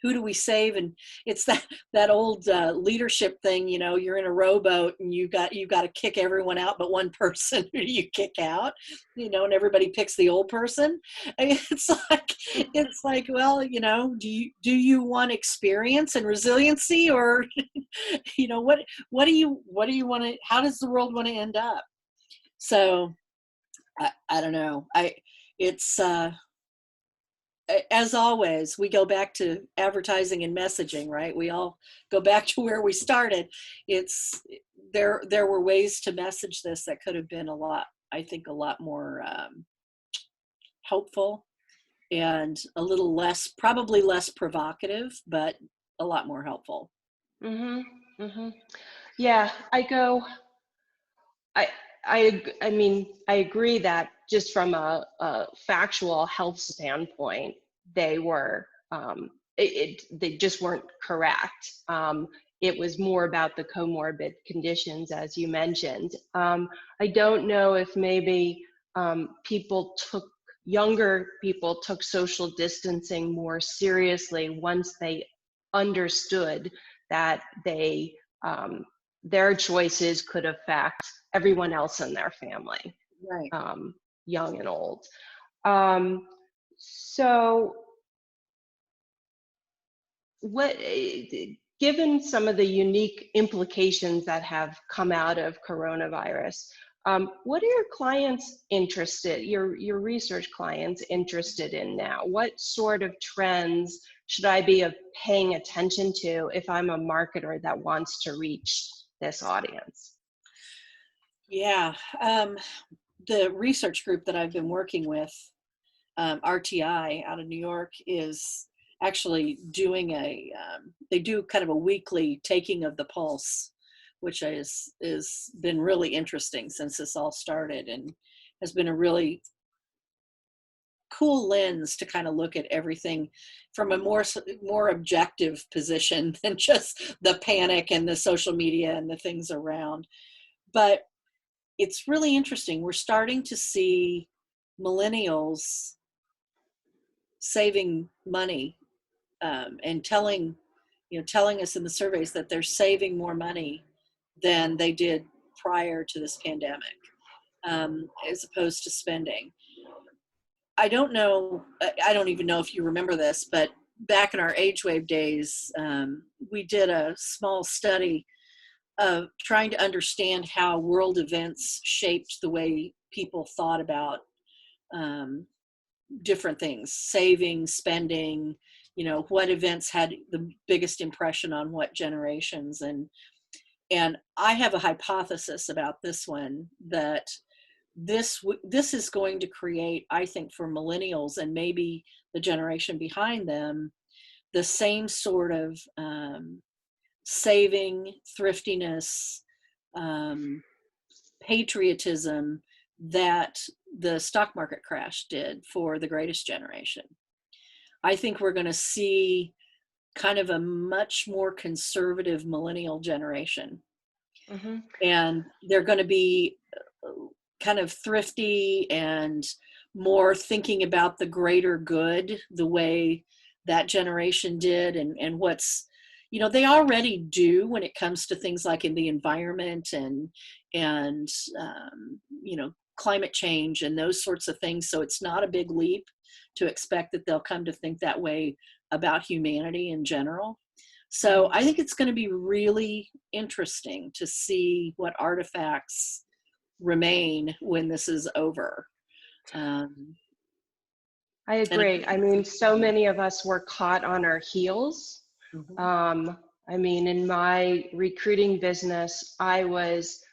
who do we save? And it's that old leadership thing, you're in a rowboat and you got to kick everyone out but one person. Who do you kick out? And everybody picks the old person. I mean, it's like, well, do you want experience and resiliency, or what do you want to? How does the world want to end up? So I don't know. It's as always, we go back to advertising and messaging, right? We all go back to where we started. There were ways to message this that could have been a lot more helpful, and a little less, probably less provocative, but a lot more helpful. Mm-hmm. Mm-hmm. Yeah, I mean, I agree that just from a factual health standpoint, they were, they just weren't correct. It was more about the comorbid conditions, as you mentioned. I don't know if maybe younger people took social distancing more seriously once they understood that their choices could affect everyone else in their family, Right. Young and old. So given some of the unique implications that have come out of coronavirus, what are your clients your research clients interested in now? What sort of trends should I be paying attention to if I'm a marketer that wants to reach this audience? Yeah, the research group that I've been working with, RTI out of New York, is actually doing they do kind of a weekly taking of the pulse, which is been really interesting since this all started, and has been a really cool lens to kind of look at everything from a more objective position than just the panic and the social media and the things around. But it's really interesting. We're starting to see millennials saving money, and telling us in the surveys that they're saving more money than they did prior to this pandemic, as opposed to spending. I don't know. I don't even know if you remember this, but back in our age wave days, we did a small study of trying to understand how world events shaped the way people thought about different things, saving, spending, what events had the biggest impression on what generations. And I have a hypothesis about this one, that this is going to create, I think, for millennials and maybe the generation behind them, the same sort of saving, thriftiness, patriotism that the stock market crash did for the greatest generation. I think we're going to see kind of a much more conservative millennial generation. Mm-hmm. And they're going to be kind of thrifty and more thinking about the greater good, the way that generation did, and what's, they already do when it comes to things like in the environment and climate change and those sorts of things. So it's not a big leap to expect that they'll come to think that way about humanity in general. So I think it's going to be really interesting to see what artifacts remain when this is over. I agree. I mean, so many of us were caught on our heels Mhm. I mean, in my recruiting business, I was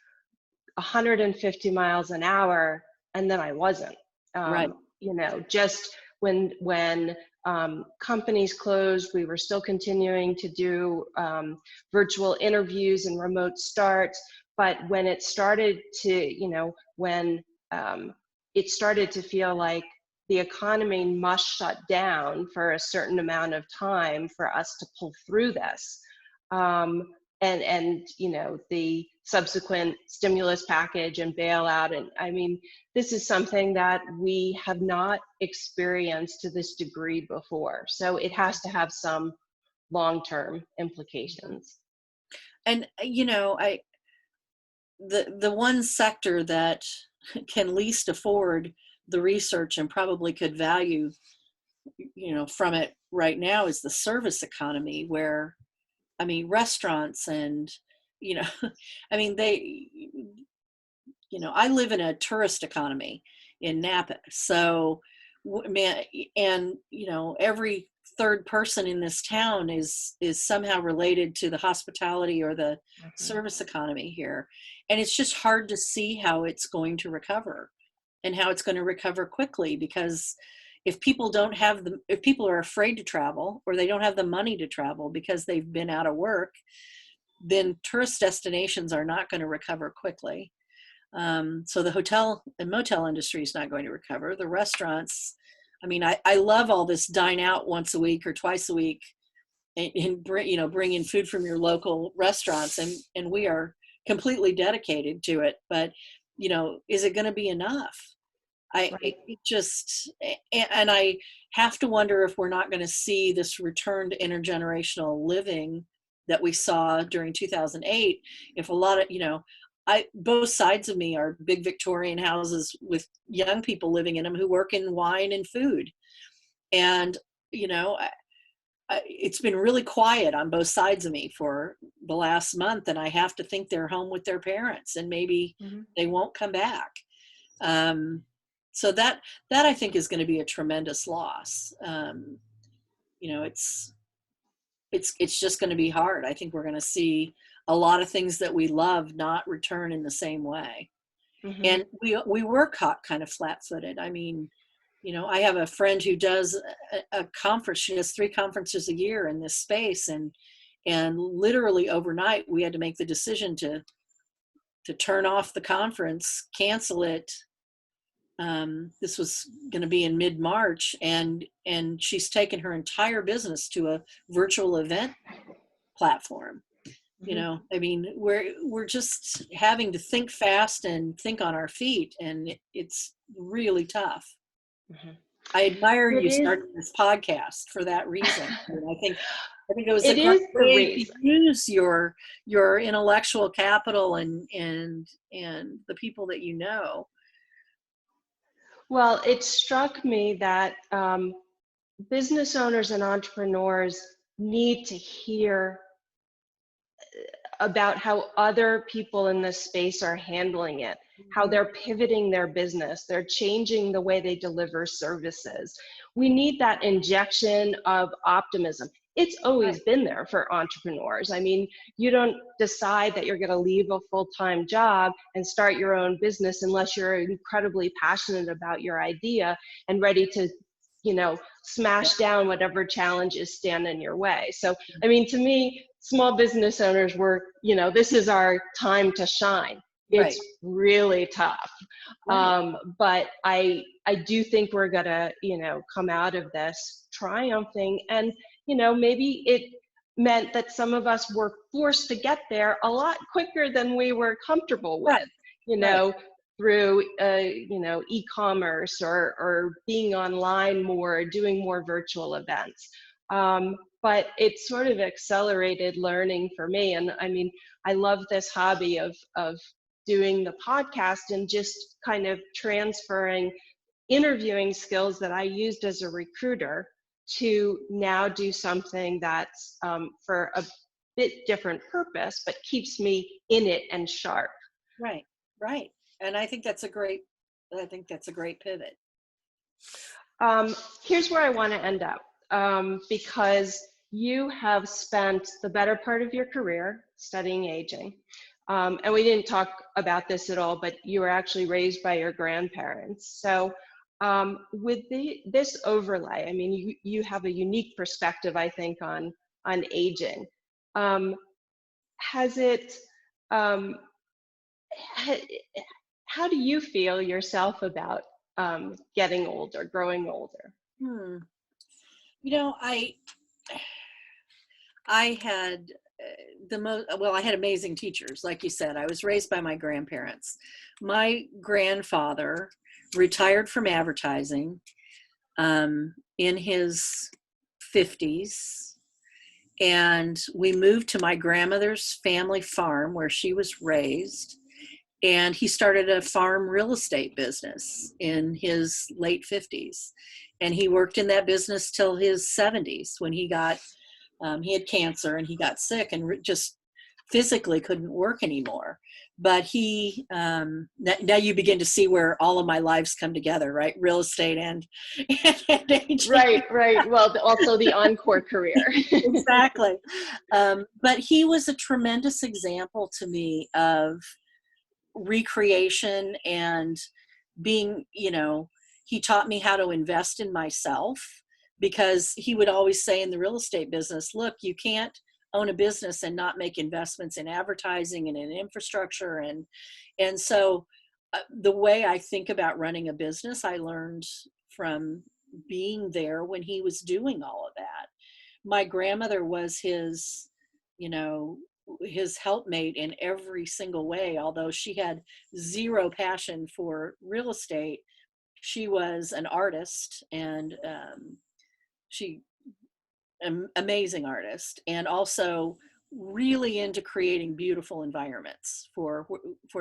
150 miles an hour, and then I wasn't. Right. Just when companies closed, we were still continuing to do virtual interviews and remote starts. But when it started to, when it started to feel like the economy must shut down for a certain amount of time for us to pull through this. And the subsequent stimulus package and bailout, and I mean, this is something that we have not experienced to this degree before, so it has to have some long-term implications. And I the one sector that can least afford the research and probably could value from it right now is the service economy, where I mean restaurants and you know I mean they I live in a tourist economy in Napa. So, man, and every third person in this town is somehow related to the hospitality or the Mhm. service economy here, and it's just hard to see how it's going to recover and how it's going to recover quickly, because if people are afraid to travel or they don't have the money to travel because they've been out of work, then tourist destinations are not going to recover quickly. So the hotel and motel industry is not going to recover. The restaurants, I mean, I love all this dine out once a week or twice a week, and bring in food from your local restaurants, and we are completely dedicated to it. But is it going to be enough? Right. It just, and I have to wonder if we're not going to see this return to intergenerational living that we saw during 2008. If a lot of, both sides of me are big Victorian houses with young people living in them who work in wine and food. And, it's been really quiet on both sides of me for the last month. And I have to think they're home with their parents and maybe Mhm. they won't come back. Um, so that I think is going to be a tremendous loss. It's just going to be hard. I think we're going to see a lot of things that we love not return in the same way. Mhm. And we were caught kind of flat-footed. I mean, I have a friend who does a conference. She does 3 conferences a year in this space, and literally overnight we had to make the decision to turn off the conference, cancel it. This was going to be in mid-March, and she's taken her entire business to a virtual event platform. Mhm. I mean, we're just having to think fast and think on our feet, and it's really tough. Mhm. I admire It you is. starting this podcast for that reason. I think it was a It great is the way to reason. use your intellectual capital and the people that you know. Well, it struck me that business owners and entrepreneurs need to hear about how other people in this space are handling it, how Mhm. they're pivoting their business, they're changing the way they deliver services. We need that injection of optimism. It's Right, always been there for entrepreneurs. I mean, you don't decide that you're going to leave a full-time job and start your own business unless you're incredibly passionate about your idea and ready to, yeah, smash down whatever challenges stand in your way. So, I mean, to me, small business owners were, this is our time to shine. It's right, really tough. right. But I do think we're gonna, come out of this triumphing, and, maybe it meant that some of us were forced to get there a lot quicker than we were comfortable Right, with, you right. know, through, e-commerce or being online more, doing more virtual events. But it sort of accelerated learning for me. And I mean, I love this hobby of doing the podcast and just kind of transferring interviewing skills that I used as a recruiter to now do something that's for a bit different purpose, but keeps me in it and sharp. Right, right. And I think that's a great pivot. Um, Here's where I want to end up, because you have spent the better part of your career studying aging. And we didn't talk about this at all, but you were actually raised by your grandparents. So with this overlay, I mean, you have a unique perspective, I think, on aging. Has it, um, how do you feel yourself about getting older, growing older? You know, I had I had amazing teachers. Like you said, I was raised by my grandparents. My grandfather retired from advertising in his 50s, and we moved to my grandmother's family farm where she was raised, and he started a farm real estate business in his late 50s, and he worked in that business till his 70s when he had cancer and he got sick and just physically couldn't work anymore. But now you begin to see where all of my lives come together, right? Real estate and aging. Right. Well, also the encore career. Exactly. But he was a tremendous example to me of recreation and being, he taught me how to invest in myself, because he would always say in the real estate business, look, you can't own a business and not make investments in advertising and in infrastructure. And so the way I think about running a business, I learned from being there when he was doing all of that. My grandmother was his helpmate in every single way. Although she had zero passion for real estate, she was an artist, and she amazing artist, and also really into creating beautiful environments for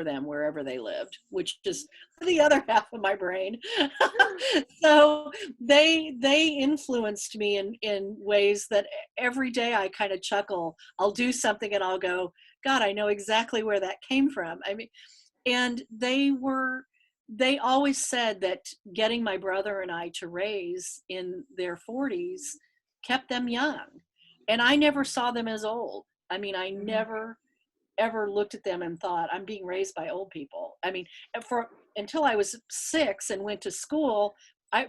them wherever they lived, which is the other half of my brain. So they influenced me in ways that every day I kind of chuckle. I'll do something and I'll go, God, I know exactly where that came from. I mean, and they always said that getting my brother and I to raise in their 40s kept them young. And I never saw them as old. I mean, I never ever looked at them and thought, I'm being raised by old people. I mean, until I was 6 and went to school,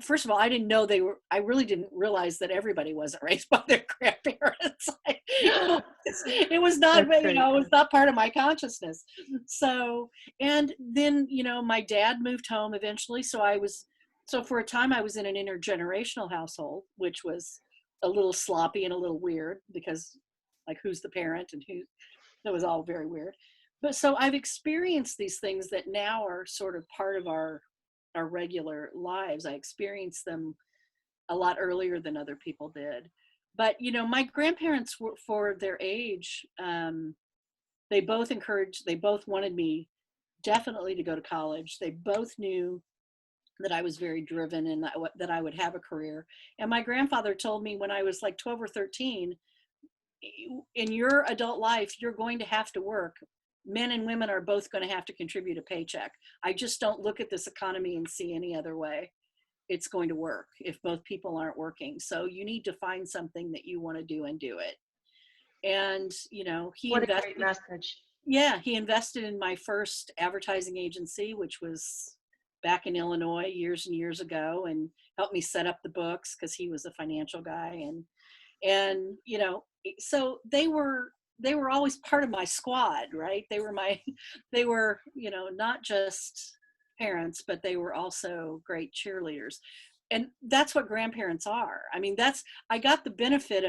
first of all, I didn't know I really didn't realize that everybody wasn't raised by their grandparents. It was not, it was not part of my consciousness. So, and then, my dad moved home eventually. So for a time I was in an intergenerational household, which was a little sloppy and a little weird, because like, who's the parent and that was all very weird. But so I've experienced these things that now are sort of part of our regular lives. I experienced them a lot earlier than other people did. But, my grandparents were, for their age, they both wanted me definitely to go to college. They both knew that I was very driven and that I would have a career. And my grandfather told me when I was like 12 or 13, in your adult life, you're going to have to work. Men and women are both going to have to contribute a paycheck. I just don't look at this economy and see any other way it's going to work if both people aren't working. So you need to find something that you want to do and do it. And, he What invested. a great message. Yeah, he invested in my first advertising agency, which was back in Illinois years and years ago, and helped me set up the books because he was a financial guy. And so they were always part of my squad, right? They were not just parents, but they were also great cheerleaders. And that's what grandparents are. I mean, I got the benefit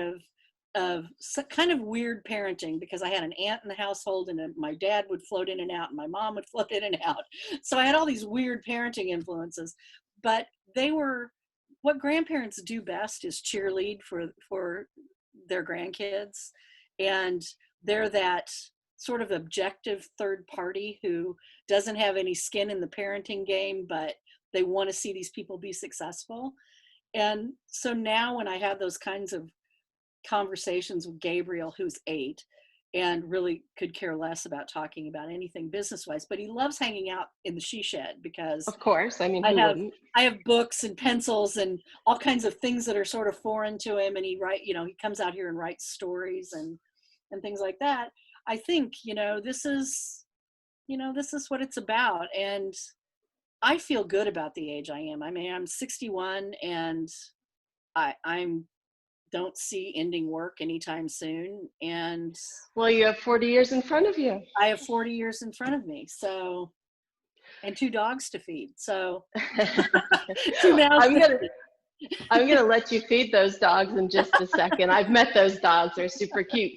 of kind of weird parenting, because I had an aunt in the household, and my dad would float in and out, and my mom would float in and out. So I had all these weird parenting influences, but what grandparents do best is cheerlead for their grandkids. And they're that sort of objective third party who doesn't have any skin in the parenting game, but they want to see these people be successful. And so now when I have those kinds of conversations with Gabriel, who's 8, and really could care less about talking about anything business-wise. But he loves hanging out in the she shed because Of course. I mean, I who have wouldn't? I have books and pencils and all kinds of things that are sort of foreign to him, and he comes out here and writes stories and things like that. I think, this is what it's about, and I feel good about the age I am. I mean, I'm 61, and I'm don't see ending work anytime soon, and Well, you have 40 years in front of you. I have 40 years in front of me, so, and 2 dogs to feed, so 2 mouths I'm to gonna feed. I'm gonna let you feed those dogs in just a second. I've met those dogs; they're super cute.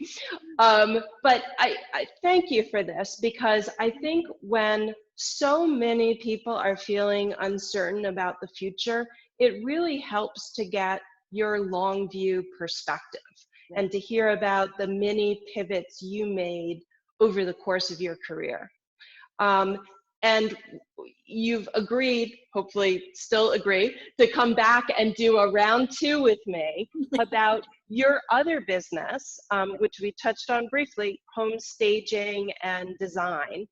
But I thank you for this, because I think when so many people are feeling uncertain about the future, it really helps to get your long view perspective Yeah. and to hear about the many pivots you made over the course of your career. And you've agreed, hopefully still agree, to come back and do a round 2 with me about your other business, which we touched on briefly, home staging and design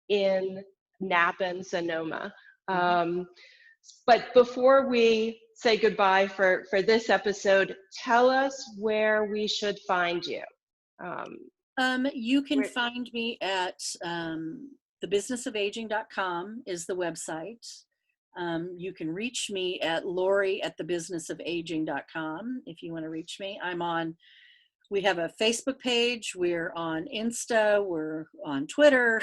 in Napa and Sonoma. But before we say goodbye for this episode, tell us where we should find you. You can find me at thebusinessofaging.com is the website. You can reach me at Lori@thebusinessofaging.com if you want to reach me. We have a Facebook page, we're on Insta, we're on Twitter,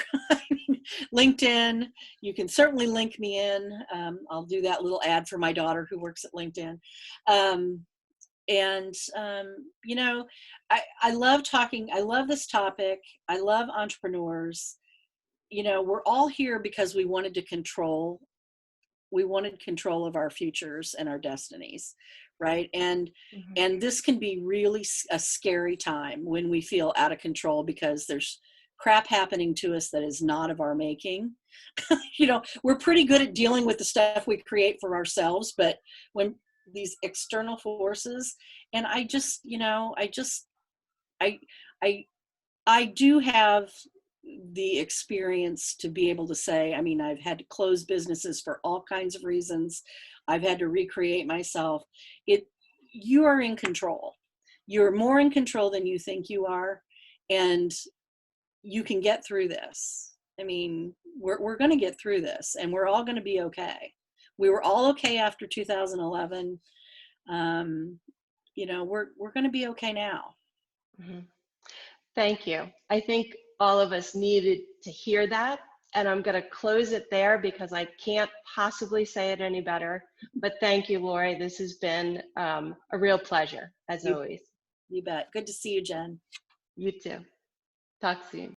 LinkedIn. You can certainly link me in. I'll do that little ad for my daughter who works at LinkedIn. I love talking. I love this topic. I love entrepreneurs. We're all here because we wanted control of our futures and our destinies, right? And this can be really a scary time when we feel out of control because there's crap happening to us that is not of our making. We're pretty good at dealing with the stuff we create for ourselves, but when these external forces, and I do have the experience to be able to say, I mean, I've had to close businesses for all kinds of reasons. I've had to recreate myself. You are in control. You're more in control than you think you are, and you can get through this. I mean, we're going to get through this, and we're all going to be okay. We were all okay after 2011. We're going to be okay now. Thank you. I think all of us needed to hear that, and I'm going to close it there because I can't possibly say it any better. But thank you, Lori. This has been a real pleasure, as always. You bet. Good to see you, Jen. You too. Talk soon.